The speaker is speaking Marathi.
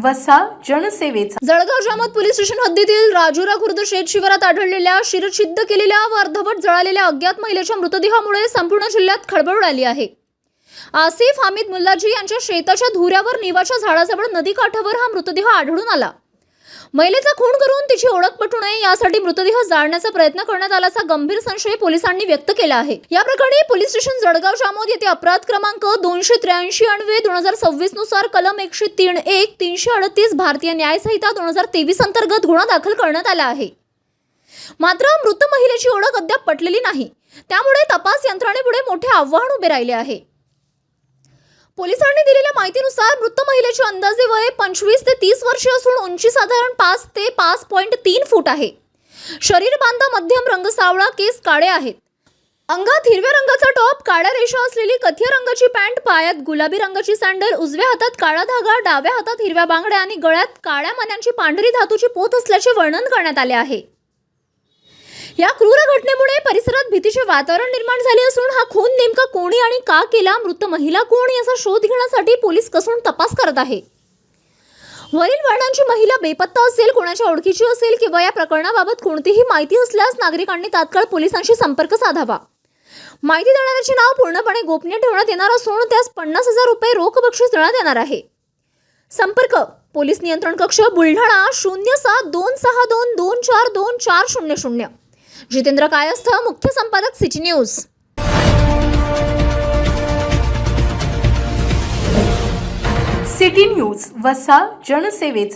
वसा जनसेवेचा. जळगाव जामोद पोलीस स्टेशन हद्दीतील राजुरा खुर्द शेत शिवारात आढळलेल्या शिरच्छिद्द केलेल्या व अर्धवट जळालेल्या अज्ञात महिलेच्या मृतदेहामुळे संपूर्ण जिल्ह्यात खळबळ उडाली आहे. आसिफ हामिद मुल्लाजी यांच्या शेताच्या धुऱ्यावर निवाच्या झाडाजवळ नदीकाठावर हा मृतदेह आढळून आला. महिलेचा खून करून तिची ओळख पटू नये यासाठी मृतदेह जाळण्याचा प्रयत्न करण्यात आल्याचा गंभीर संशय पोलिसांनी व्यक्त केला आहे. या प्रकरणी पोलीस स्टेशन जळगाव जामोद येथे अपराध क्रमांक 283 अन्वये 2026 नुसार कलम 103(1) 338 भारतीय न्याय संहिता 2023 अंतर्गत गुन्हा दाखल करण्यात आला आहे. मात्र मृत महिलेची ओळख अद्याप पटलेली नाही. त्यामुळे तपास यंत्रणेपुढे मोठे आव्हान उभे राहिले आहे. पोलिसांनी दिलेल्या माहितीनुसार मृत महिलेचे अंदाजे वय 25 ते 30 वर्षे असून उंची साधारण 5 ते 5.3 फूट आहे. शरीर बांधा मध्यम रंग सावळा, केस काळे आहेत. अंगात हिरव्या रंगाचा टॉप, काळ्या रेषा असलेली कथिया रंगाची पॅन्ट, पायात गुलाबी रंगाची सँडल, उजव्या हातात काळा धागा, डाव्या हातात हिरव्या बांगड्या आणि गळ्यात काळ्या मण्यांची पांढरी धातूची पोत असल्याचे वर्णन करण्यात आले आहे. या क्रूर घटनेमुळे परिसरात भीतीचे वातावरण निर्माण झाले असून हा खून नेमका कोणी आणि का केला, मृत महिला कोण याचा शोध घेण्यासाठी पोलीस कसून तपास करत आहे. वरील वर्णांची महिला बेपत्ता असेल, कोणाच्या ओळखीची असेल किंवा या प्रकरणाबाबत कोणतीही माहिती असल्यास नागरिकांनी तात्काळ पोलिसांशी संपर्क साधावा. माहिती देणाऱ्याचे नाव पूर्णपणे गोपनीय ठेवण्यात येणार असून त्यास 50,000 रुपये रोख बक्षीस देण्यात येणार आहे. संपर्क पोलीस नियंत्रण कक्ष बुलढाणा 072622424000. जितेंद्र कायस्थ, मुख्य संपादक, सिटी न्यूज. सिटी न्यूज वसा जनसेवेचा.